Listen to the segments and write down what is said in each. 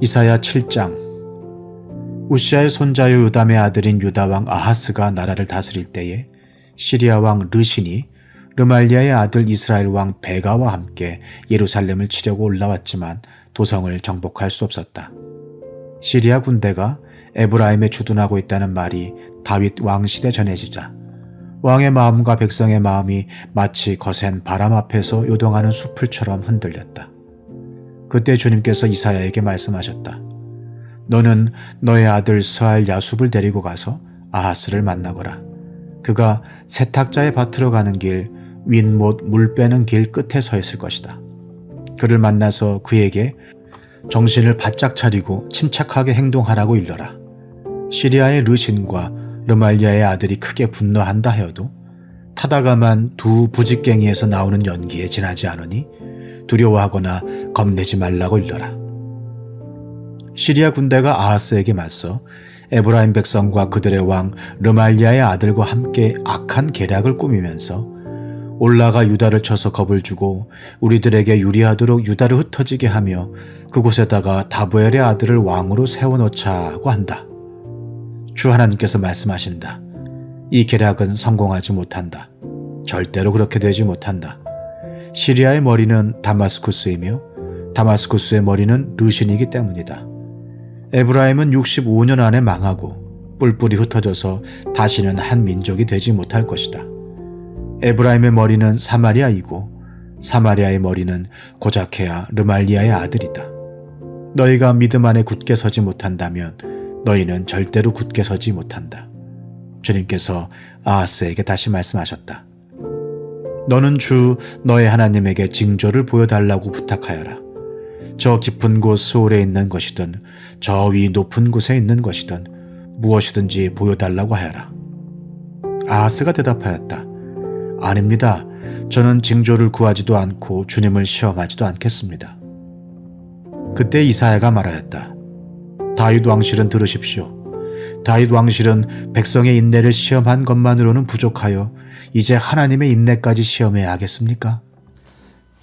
이사야 7장. 우시아의 손자요 요담의 아들인 유다왕 아하스가 나라를 다스릴 때에 시리아 왕 르신이 르말리아의 아들 이스라엘 왕 베가와 함께 예루살렘을 치려고 올라왔지만 도성을 정복할 수 없었다. 시리아 군대가 에브라임에 주둔하고 있다는 말이 다윗 왕 시대 전해지자 왕의 마음과 백성의 마음이 마치 거센 바람 앞에서 요동하는 수풀처럼 흔들렸다. 그때 주님께서 이사야에게 말씀하셨다. 너는 너의 아들 스알 야숲을 데리고 가서 아하스를 만나거라. 그가 세탁자의 밭으로 가는 길, 윗못 물 빼는 길 끝에 서 있을 것이다. 그를 만나서 그에게 정신을 바짝 차리고 침착하게 행동하라고 일러라. 시리아의 르신과 르말리아의 아들이 크게 분노한다 하여도 타다가만 두 부직갱이에서 나오는 연기에 지나지 않으니 두려워하거나 겁내지 말라고 일러라. 시리아 군대가 아하스에게 맞서 에브라임 백성과 그들의 왕 르말리아의 아들과 함께 악한 계략을 꾸미면서 올라가 유다를 쳐서 겁을 주고 우리들에게 유리하도록 유다를 흩어지게 하며 그곳에다가 다브엘의 아들을 왕으로 세워놓자고 한다. 주 하나님께서 말씀하신다. 이 계략은 성공하지 못한다. 절대로 그렇게 되지 못한다. 시리아의 머리는 다마스쿠스이며 다마스쿠스의 머리는 르신이기 때문이다. 에브라임은 65년 안에 망하고 뿔뿔이 흩어져서 다시는 한 민족이 되지 못할 것이다. 에브라임의 머리는 사마리아이고 사마리아의 머리는 고자케아 르말리아의 아들이다. 너희가 믿음 안에 굳게 서지 못한다면 너희는 절대로 굳게 서지 못한다. 주님께서 아하스에게 다시 말씀하셨다. 너는 주 너의 하나님에게 징조를 보여달라고 부탁하여라. 저 깊은 곳 수올에 있는 것이든 저 위 높은 곳에 있는 것이든 무엇이든지 보여달라고 하여라. 아하스가 대답하였다. 아닙니다. 저는 징조를 구하지도 않고 주님을 시험하지도 않겠습니다. 그때 이사야가 말하였다. 다윗 왕실은 들으십시오. 다윗 왕실은 백성의 인내를 시험한 것만으로는 부족하여 이제 하나님의 인내까지 시험해야 하겠습니까?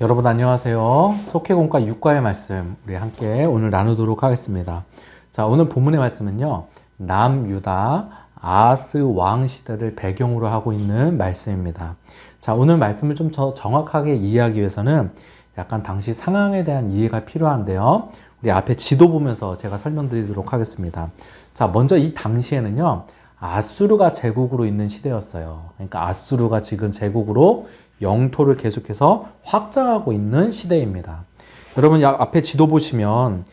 여러분 안녕하세요. 속회공과 6과의 말씀 우리 함께 오늘 나누도록 하겠습니다. 자, 오늘 본문의 말씀은요. 남유다 아하스 왕 시대를 배경으로 하고 있는 말씀입니다. 자, 오늘 말씀을 좀 더 정확하게 이해하기 위해서는 약간 당시 상황에 대한 이해가 필요한데요. 우리 앞에 지도 보면서 제가 설명드리도록 하겠습니다. 자, 먼저 이 당시에는요. 아수르가 제국으로 있는 시대였어요. 그러니까 아수르가 지금 제국으로 영토를 계속해서 확장하고 있는 시대입니다. 여러분 앞에 지도 보시면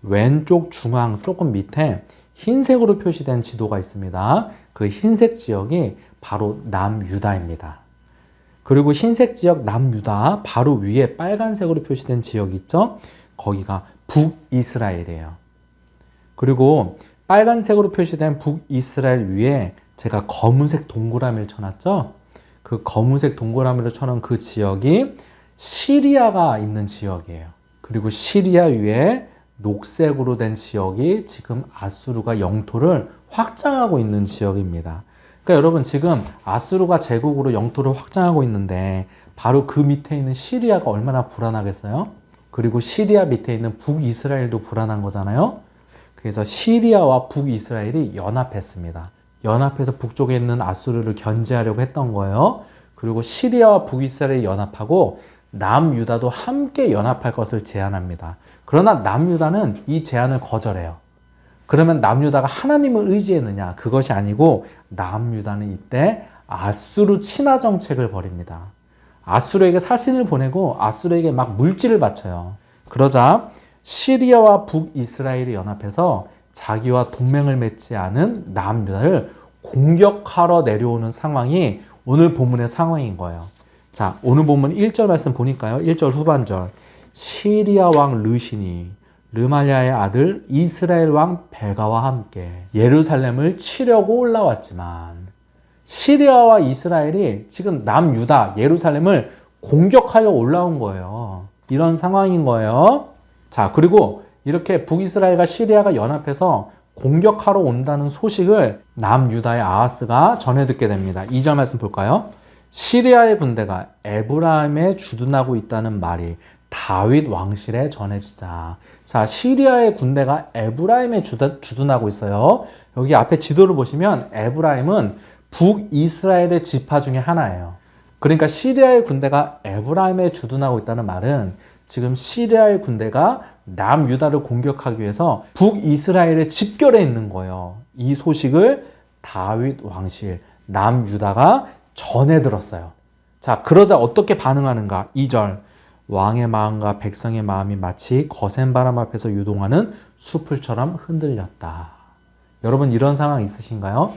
왼쪽 중앙 조금 밑에 흰색으로 표시된 지도가 있습니다. 그 흰색 지역이 바로 남유다입니다. 그리고 흰색 지역 남유다 바로 위에 빨간색으로 표시된 지역이 있죠. 거기가 북이스라엘이에요. 그리고 빨간색으로 표시된 북이스라엘 위에 제가 검은색 동그라미를 쳐놨죠. 그 검은색 동그라미를 쳐놓은 그 지역이 시리아가 있는 지역이에요. 그리고 시리아 위에 녹색으로 된 지역이 지금 아수르가 영토를 확장하고 있는 지역입니다. 그러니까 여러분 지금 아수르가 제국으로 영토를 확장하고 있는데 바로 그 밑에 있는 시리아가 얼마나 불안하겠어요? 그리고 시리아 밑에 있는 북이스라엘도 불안한 거잖아요. 그래서 시리아와 북이스라엘이 연합했습니다. 연합해서 북쪽에 있는 아수르를 견제하려고 했던 거예요. 그리고 시리아와 북이스라엘이 연합하고 남유다도 함께 연합할 것을 제안합니다. 그러나 남유다는 이 제안을 거절해요. 그러면 남유다가 하나님을 의지했느냐? 그것이 아니고 남유다는 이때 아수르 친화 정책을 벌입니다. 아수르에게 사신을 보내고 아수르에게 막 물질을 바쳐요. 그러자 시리아와 북이스라엘이 연합해서 자기와 동맹을 맺지 않은 남유다를 공격하러 내려오는 상황이 오늘 본문의 상황인 거예요. 자, 오늘 본문 1절 말씀 보니까요. 1절 후반절. 시리아 왕 르신이 르말리아의 아들 이스라엘 왕 베가와 함께 예루살렘을 치려고 올라왔지만 시리아와 이스라엘이 지금 남유다 예루살렘을 공격하려고 올라온 거예요. 이런 상황인 거예요. 자, 그리고 이렇게 북이스라엘과 시리아가 연합해서 공격하러 온다는 소식을 남유다의 아하스가 전해 듣게 됩니다. 2절 말씀 볼까요? 시리아의 군대가 에브라임에 주둔하고 있다는 말이 다윗 왕실에 전해지자. 자, 시리아의 군대가 에브라임에 주둔하고 있어요. 여기 앞에 지도를 보시면 에브라임은 북이스라엘의 지파 중에 하나예요. 그러니까 시리아의 군대가 에브라임에 주둔하고 있다는 말은 지금 시리아의 군대가 남유다를 공격하기 위해서 북이스라엘에 집결해 있는 거예요. 이 소식을 다윗 왕실, 남유다가 전해 들었어요. 자, 그러자 어떻게 반응하는가? 2절. 왕의 마음과 백성의 마음이 마치 거센 바람 앞에서 유동하는 수풀처럼 흔들렸다. 여러분 이런 상황 있으신가요?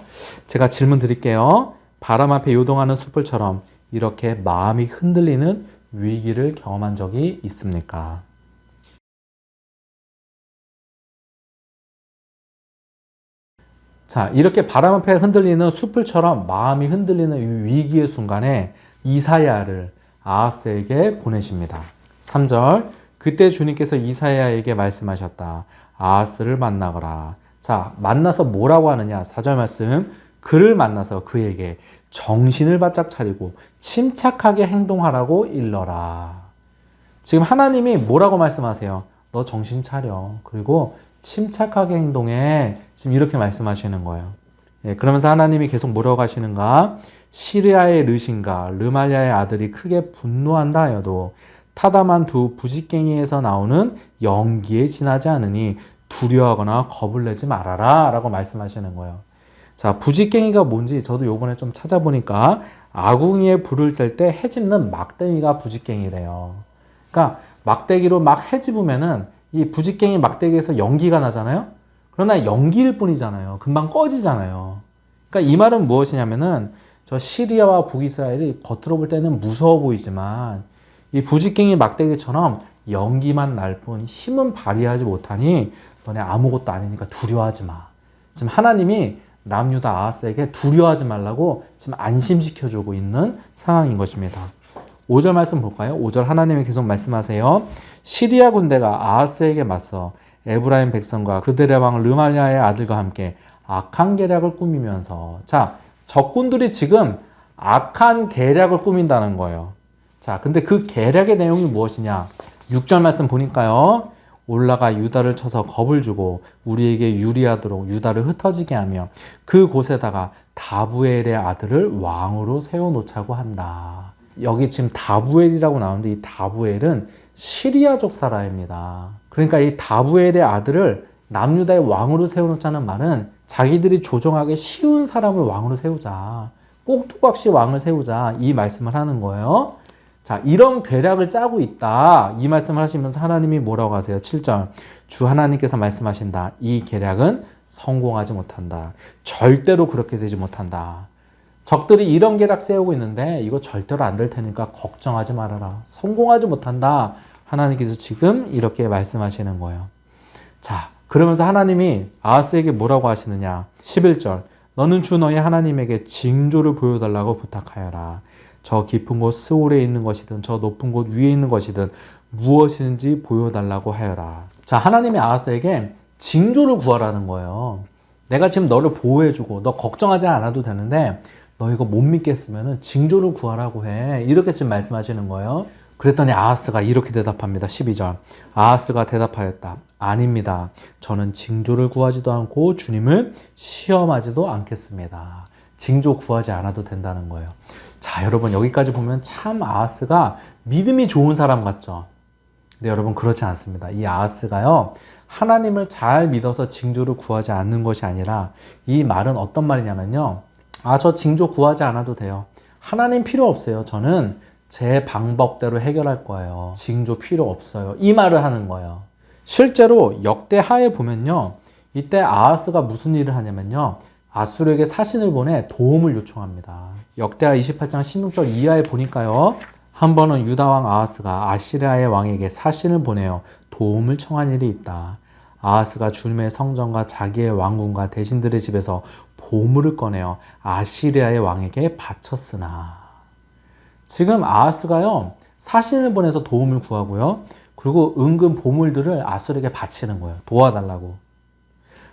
제가 질문 드릴게요. 바람 앞에 요동하는 숯불처럼 이렇게 마음이 흔들리는 위기를 경험한 적이 있습니까? 자, 이렇게 바람 앞에 흔들리는 숯불처럼 마음이 흔들리는 이 위기의 순간에 이사야를 아하스에게 보내십니다. 3절. 그때 주님께서 이사야에게 말씀하셨다. 아하스를 만나거라. 자, 만나서 뭐라고 하느냐? 4절 말씀. 그를 만나서 그에게 정신을 바짝 차리고 침착하게 행동하라고 일러라. 지금 하나님이 뭐라고 말씀하세요? 너 정신 차려. 그리고 침착하게 행동해. 지금 이렇게 말씀하시는 거예요. 예, 그러면서 하나님이 계속 뭐라고 하시는가? 시리아의 르신과 르말리아의 아들이 크게 분노한다 하여도 타담한 두 부직갱이에서 나오는 연기에 지나지 않으니 두려워하거나 겁을 내지 말아라 라고 말씀하시는 거예요. 자, 부직갱이가 뭔지 저도 요번에 좀 찾아보니까 아궁이에 불을 뗄 때 해집는 막대기가 부직갱이래요. 그러니까 막대기로 막 해집으면은 이 부직갱이 막대기에서 연기가 나잖아요. 그러나 연기일 뿐이잖아요. 금방 꺼지잖아요. 그러니까 이 말은 무엇이냐면은 저 시리아와 북이스라엘이 겉으로 볼 때는 무서워 보이지만 이 부직갱이 막대기처럼 연기만 날 뿐 힘은 발휘하지 못하니 너네 아무것도 아니니까 두려워하지 마. 지금 하나님이 남유다 아하스에게 두려워하지 말라고 지금 안심시켜주고 있는 상황인 것입니다. 5절 말씀 볼까요? 5절 하나님이 계속 말씀하세요. 시리아 군대가 아하스에게 맞서 에브라임 백성과 그들의 왕 르말리아의 아들과 함께 악한 계략을 꾸미면서 자, 적군들이 지금 악한 계략을 꾸민다는 거예요. 자, 근데 그 계략의 내용이 무엇이냐? 6절 말씀 보니까요. 올라가 유다를 쳐서 겁을 주고 우리에게 유리하도록 유다를 흩어지게 하며 그곳에다가 다부엘의 아들을 왕으로 세워놓자고 한다. 여기 지금 다부엘이라고 나오는데 이 다부엘은 시리아족 사람입니다. 그러니까 이 다부엘의 아들을 남유다의 왕으로 세워놓자는 말은 자기들이 조종하기 쉬운 사람을 왕으로 세우자. 꼭두각시 왕을 세우자. 이 말씀을 하는 거예요. 자, 이런 계략을 짜고 있다. 이 말씀을 하시면서 하나님이 뭐라고 하세요? 7절. 주 하나님께서 말씀하신다. 이 계략은 성공하지 못한다. 절대로 그렇게 되지 못한다. 적들이 이런 계략 세우고 있는데 이거 절대로 안 될 테니까 걱정하지 말아라. 성공하지 못한다. 하나님께서 지금 이렇게 말씀하시는 거예요. 자, 그러면서 하나님이 아하스에게 뭐라고 하시느냐? 11절. 너는 주 너희 하나님에게 징조를 보여달라고 부탁하여라. 저 깊은 곳 스올에 있는 것이든 저 높은 곳 위에 있는 것이든 무엇이든지 보여달라고 하여라. 자, 하나님이 아하스에게 징조를 구하라는 거예요. 내가 지금 너를 보호해주고 너 걱정하지 않아도 되는데 너 이거 못 믿겠으면 징조를 구하라고 해. 이렇게 지금 말씀하시는 거예요. 그랬더니 아하스가 이렇게 대답합니다. 12절. 아하스가 대답하였다. 아닙니다. 저는 징조를 구하지도 않고 주님을 시험하지도 않겠습니다. 징조 구하지 않아도 된다는 거예요. 자, 여러분 여기까지 보면 참 아하스가 믿음이 좋은 사람 같죠? 근데 여러분 그렇지 않습니다. 이 아하스가요. 하나님을 잘 믿어서 징조를 구하지 않는 것이 아니라 이 말은 어떤 말이냐면요. 아, 저 징조 구하지 않아도 돼요. 하나님 필요 없어요. 저는 제 방법대로 해결할 거예요. 징조 필요 없어요. 이 말을 하는 거예요. 실제로 역대하에 보면요. 이때 아하스가 무슨 일을 하냐면요. 아수르에게 사신을 보내 도움을 요청합니다. 역대하 28장 16절 이하에 보니까요. 한 번은 유다왕 아하스가 아시리아의 왕에게 사신을 보내어 도움을 청한 일이 있다. 아하스가 주님의 성전과 자기의 왕궁과 대신들의 집에서 보물을 꺼내어 아시리아의 왕에게 바쳤으나 지금 아하스가요. 사신을 보내서 도움을 구하고요. 그리고 은근 보물들을 아수르에게 바치는 거예요. 도와달라고.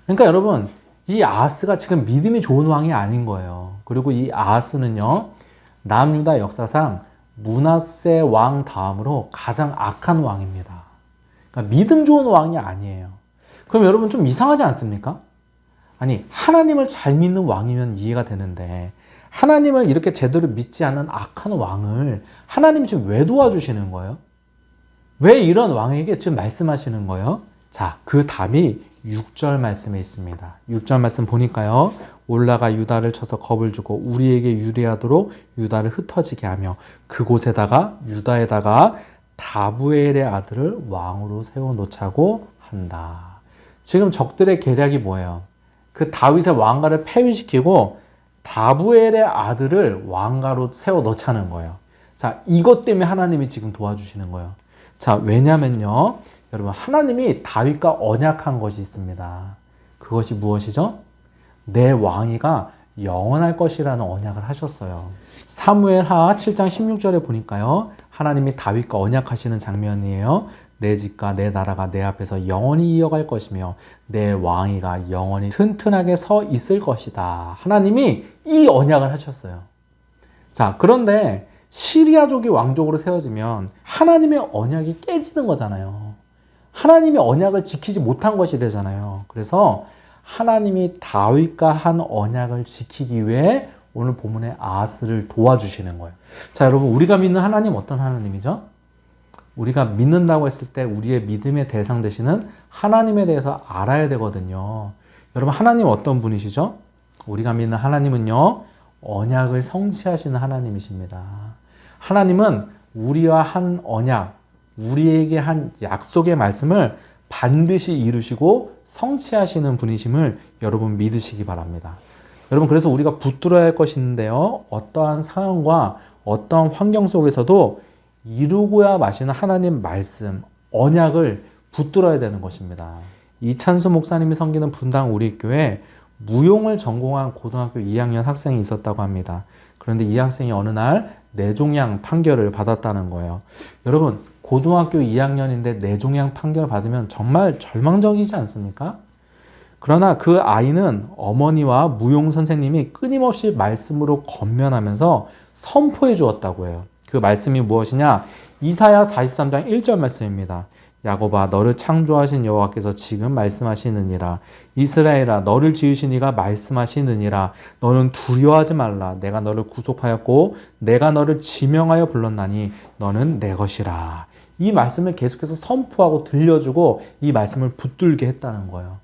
그러니까 여러분 이 아하스가 지금 믿음이 좋은 왕이 아닌 거예요. 그리고 이 아하스는요. 남유다 역사상 므낫세 왕 다음으로 가장 악한 왕입니다. 그러니까 믿음 좋은 왕이 아니에요. 그럼 여러분 좀 이상하지 않습니까? 아니, 하나님을 잘 믿는 왕이면 이해가 되는데 하나님을 이렇게 제대로 믿지 않는 악한 왕을 하나님 지금 왜 도와주시는 거예요? 왜 이런 왕에게 지금 말씀하시는 거예요? 자, 그 답이 6절 말씀에 있습니다. 6절 말씀 보니까요. 올라가 유다를 쳐서 겁을 주고 우리에게 유리하도록 유다를 흩어지게 하며 그곳에다가 유다에다가 다부엘의 아들을 왕으로 세워놓자고 한다. 지금 적들의 계략이 뭐예요? 그 다윗의 왕가를 폐위시키고 다부엘의 아들을 왕가로 세워놓자는 거예요. 자, 이것 때문에 하나님이 지금 도와주시는 거예요. 자, 왜냐면요. 여러분, 하나님이 다윗과 언약한 것이 있습니다. 그것이 무엇이죠? 내 왕위가 영원할 것이라는 언약을 하셨어요. 사무엘하 7장 16절에 보니까요. 하나님이 다윗과 언약하시는 장면이에요. 내 집과 내 나라가 내 앞에서 영원히 이어갈 것이며 내 왕위가 영원히 튼튼하게 서 있을 것이다. 하나님이 이 언약을 하셨어요. 자, 그런데 시리아족이 왕족으로 세워지면 하나님의 언약이 깨지는 거잖아요. 하나님의 언약을 지키지 못한 것이 되잖아요. 그래서 하나님이 다윗과 한 언약을 지키기 위해 오늘 본문의 아하스를 도와주시는 거예요. 자, 여러분, 우리가 믿는 하나님 어떤 하나님이죠? 우리가 믿는다고 했을 때 우리의 믿음의 대상 되시는 하나님에 대해서 알아야 되거든요. 여러분, 하나님 어떤 분이시죠? 우리가 믿는 하나님은요, 언약을 성취하시는 하나님이십니다. 하나님은 우리와 한 언약, 우리에게 한 약속의 말씀을 반드시 이루시고 성취하시는 분이심을 여러분 믿으시기 바랍니다. 여러분, 그래서 우리가 붙들어야 할 것이 있는데요. 어떠한 상황과 어떠한 환경 속에서도 이루고야 마시는 하나님 말씀, 언약을 붙들어야 되는 것입니다. 이찬수 목사님이 섬기는 분당 우리 교회에 무용을 전공한 고등학교 2학년 학생이 있었다고 합니다. 그런데 이 학생이 어느 날 뇌종양 판결을 받았다는 거예요. 여러분, 고등학교 2학년인데 뇌종양 판결 받으면 정말 절망적이지 않습니까? 그러나 그 아이는 어머니와 무용 선생님이 끊임없이 말씀으로 권면하면서 선포해 주었다고 해요. 그 말씀이 무엇이냐? 이사야 43장 1절 말씀입니다. 야곱아, 너를 창조하신 여호와께서 지금 말씀하시느니라. 이스라엘아, 너를 지으신 이가 말씀하시느니라. 너는 두려워하지 말라. 내가 너를 구속하였고 내가 너를 지명하여 불렀나니 너는 내 것이라. 이 말씀을 계속해서 선포하고 들려주고 이 말씀을 붙들게 했다는 거예요.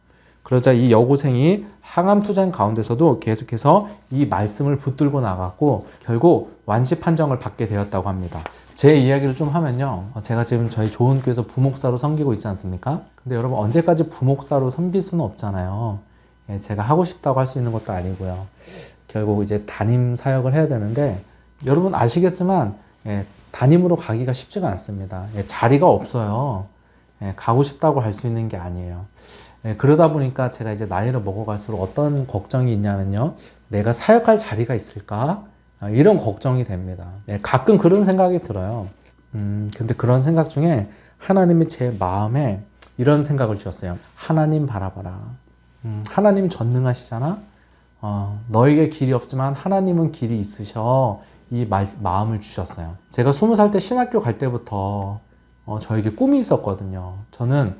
그러자 이 여고생이 항암 투쟁 가운데서도 계속해서 이 말씀을 붙들고 나갔고 결국 완치 판정을 받게 되었다고 합니다. 제 이야기를 좀 하면요. 제가 지금 저희 좋은 교회에서 부목사로 섬기고 있지 않습니까? 근데 여러분, 언제까지 부목사로 섬길 수는 없잖아요. 제가 하고 싶다고 할 수 있는 것도 아니고요. 결국 이제 담임 사역을 해야 되는데 여러분 아시겠지만 담임으로 가기가 쉽지가 않습니다. 자리가 없어요. 가고 싶다고 할 수 있는 게 아니에요. 그러다 보니까 제가 이제 나이를 먹어갈수록 어떤 걱정이 있냐면요. 내가 사역할 자리가 있을까? 이런 걱정이 됩니다. 가끔 그런 생각이 들어요. 근데 그런 생각 중에 하나님이 제 마음에 이런 생각을 주셨어요. 하나님 바라봐라. 하나님 전능하시잖아. 너에게 길이 없지만 하나님은 길이 있으셔. 이 마음을 주셨어요. 제가 20살 때 신학교 갈 때부터 저에게 꿈이 있었거든요. 저는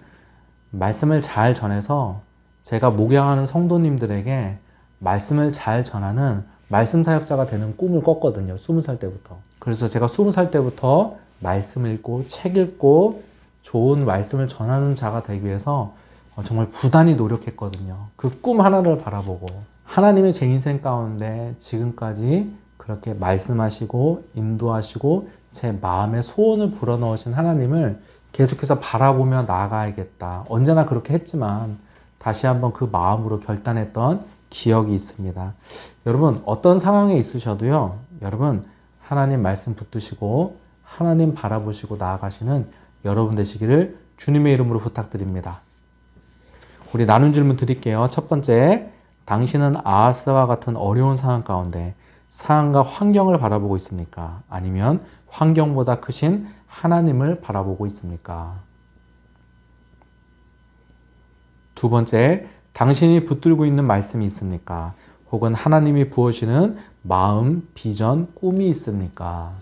말씀을 잘 전해서 제가 목양하는 성도님들에게 말씀을 잘 전하는 말씀 사역자가 되는 꿈을 꿨거든요. 20살 때부터. 그래서 제가 20살 때부터 말씀 읽고 책 읽고 좋은 말씀을 전하는 자가 되기 위해서 정말 부단히 노력했거든요. 그 꿈 하나를 바라보고 하나님의 제 인생 가운데 지금까지 그렇게 말씀하시고 인도하시고 제 마음에 소원을 불어넣으신 하나님을 계속해서 바라보며 나아가야겠다. 언제나 그렇게 했지만 다시 한번 그 마음으로 결단했던 기억이 있습니다. 여러분, 어떤 상황에 있으셔도요. 여러분, 하나님 말씀 붙드시고 하나님 바라보시고 나아가시는 여러분 되시기를 주님의 이름으로 부탁드립니다. 우리 나눈 질문 드릴게요. 첫 번째, 당신은 아하스와 같은 어려운 상황 가운데 상황과 환경을 바라보고 있습니까? 아니면 환경보다 크신 하나님을 바라보고 있습니까? 두 번째, 당신이 붙들고 있는 말씀이 있습니까? 혹은 하나님이 부어주시는 마음, 비전, 꿈이 있습니까?